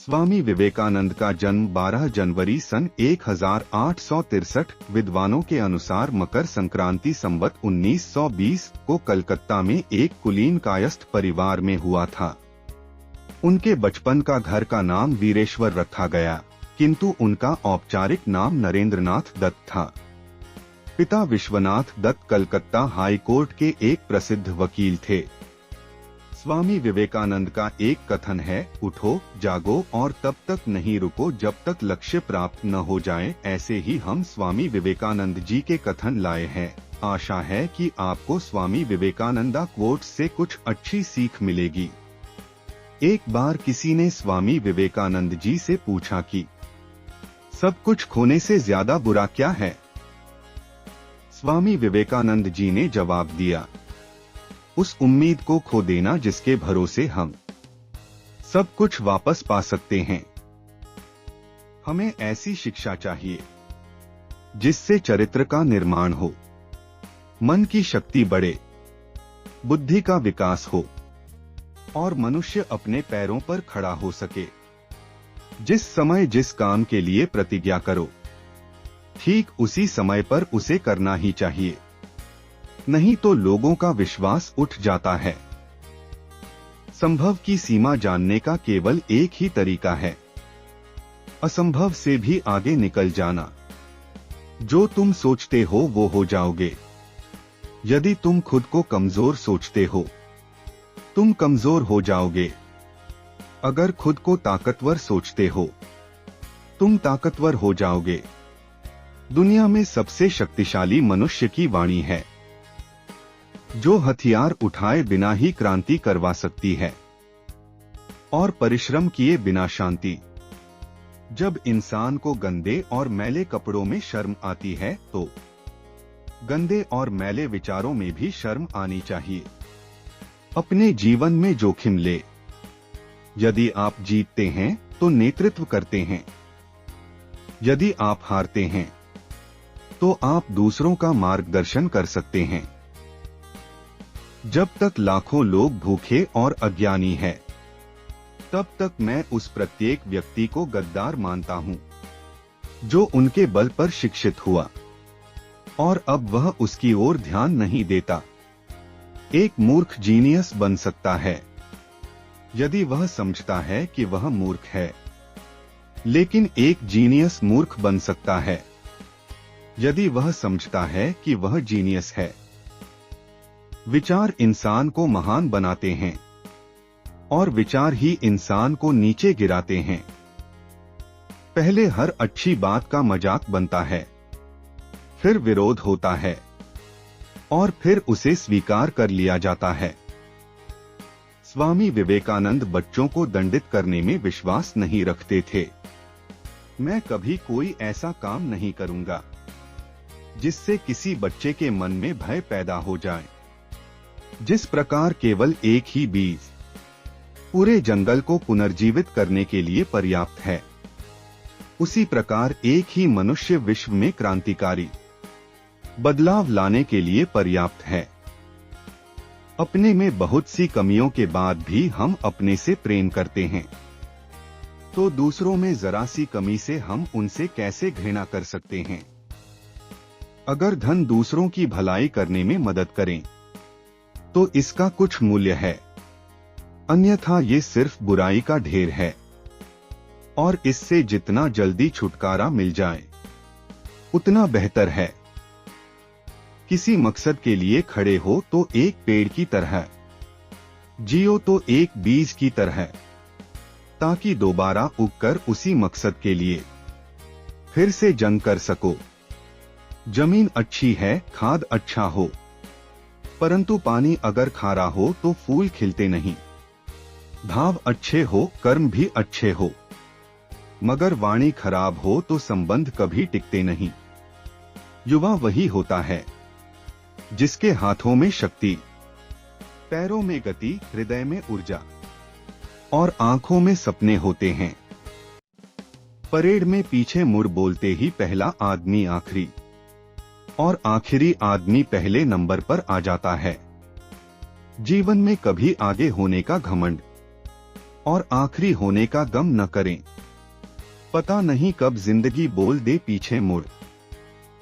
स्वामी विवेकानंद का जन्म 12 जनवरी सन 1863 विद्वानों के अनुसार मकर संक्रांति संवत 1920 को कलकत्ता में एक कुलीन कायस्थ परिवार में हुआ था। उनके बचपन का घर का नाम वीरेश्वर रखा गया, किंतु उनका औपचारिक नाम नरेंद्रनाथ दत्त था। पिता विश्वनाथ दत्त कलकत्ता हाई कोर्ट के एक प्रसिद्ध वकील थे। स्वामी विवेकानंद का एक कथन है, उठो, जागो और तब तक नहीं रुको जब तक लक्ष्य प्राप्त न हो जाए। ऐसे ही हम स्वामी विवेकानंद जी के कथन लाए हैं। आशा है कि आपको स्वामी विवेकानंदा कोट्स से कुछ अच्छी सीख मिलेगी। एक बार किसी ने स्वामी विवेकानंद जी से पूछा कि सब कुछ खोने से ज्यादा बुरा क्या है? स्वामी विवेकानंद जी ने जवाब दिया, उस उम्मीद को खो देना जिसके भरोसे हम सब कुछ वापस पा सकते हैं। हमें ऐसी शिक्षा चाहिए जिससे चरित्र का निर्माण हो, मन की शक्ति बढ़े, बुद्धि का विकास हो और मनुष्य अपने पैरों पर खड़ा हो सके। जिस समय जिस काम के लिए प्रतिज्ञा करो, ठीक उसी समय पर उसे करना ही चाहिए, नहीं तो लोगों का विश्वास उठ जाता है। संभव की सीमा जानने का केवल एक ही तरीका है, असंभव से भी आगे निकल जाना। जो तुम सोचते हो वो हो जाओगे। यदि तुम खुद को कमजोर सोचते हो, तुम कमजोर हो जाओगे। अगर खुद को ताकतवर सोचते हो, तुम ताकतवर हो जाओगे। दुनिया में सबसे शक्तिशाली मनुष्य की वाणी है, जो हथियार उठाए बिना ही क्रांति करवा सकती है और परिश्रम किए बिना शांति। जब इंसान को गंदे और मैले कपड़ों में शर्म आती है, तो गंदे और मैले विचारों में भी शर्म आनी चाहिए। अपने जीवन में जोखिम ले। यदि आप जीतते हैं तो नेतृत्व करते हैं, यदि आप हारते हैं तो आप दूसरों का मार्गदर्शन कर सकते हैं। जब तक लाखों लोग भूखे और अज्ञानी हैं, तब तक मैं उस प्रत्येक व्यक्ति को गद्दार मानता हूं जो उनके बल पर शिक्षित हुआ और अब वह उसकी ओर ध्यान नहीं देता। एक मूर्ख जीनियस बन सकता है यदि वह समझता है कि वह मूर्ख है, लेकिन एक जीनियस मूर्ख बन सकता है यदि वह समझता है कि वह जीनियस है। विचार इंसान को महान बनाते हैं और विचार ही इंसान को नीचे गिराते हैं। पहले हर अच्छी बात का मजाक बनता है, फिर विरोध होता है और फिर उसे स्वीकार कर लिया जाता है। स्वामी विवेकानंद बच्चों को दंडित करने में विश्वास नहीं रखते थे। मैं कभी कोई ऐसा काम नहीं करूंगा जिससे किसी बच्चे के मन में भय पैदा हो जाए। जिस प्रकार केवल एक ही बीज पूरे जंगल को पुनर्जीवित करने के लिए पर्याप्त है, उसी प्रकार एक ही मनुष्य विश्व में क्रांतिकारी बदलाव लाने के लिए पर्याप्त है। अपने में बहुत सी कमियों के बाद भी हम अपने से प्रेम करते हैं, तो दूसरों में जरा सी कमी से हम उनसे कैसे घृणा कर सकते हैं? अगर धन दूसरों की भलाई करने में मदद करें तो इसका कुछ मूल्य है, अन्यथा ये सिर्फ बुराई का ढेर है और इससे जितना जल्दी छुटकारा मिल जाए उतना बेहतर है। किसी मकसद के लिए खड़े हो तो एक पेड़ की तरह जियो, तो एक बीज की तरह, ताकि दोबारा उगकर उसी मकसद के लिए फिर से जंग कर सको। जमीन अच्छी है, खाद अच्छा हो, परंतु पानी अगर खारा हो तो फूल खिलते नहीं। भाव अच्छे हो, कर्म भी अच्छे हो, मगर वाणी खराब हो तो संबंध कभी टिकते नहीं। युवा वही होता है जिसके हाथों में शक्ति, पैरों में गति, हृदय में ऊर्जा और आंखों में सपने होते हैं। परेड में पीछे मुड़ बोलते ही पहला आदमी आखिरी और आखिरी आदमी पहले नंबर पर आ जाता है। जीवन में कभी आगे होने का घमंड और आखिरी होने का गम न करें। पता नहीं कब जिंदगी बोल दे पीछे मुड़।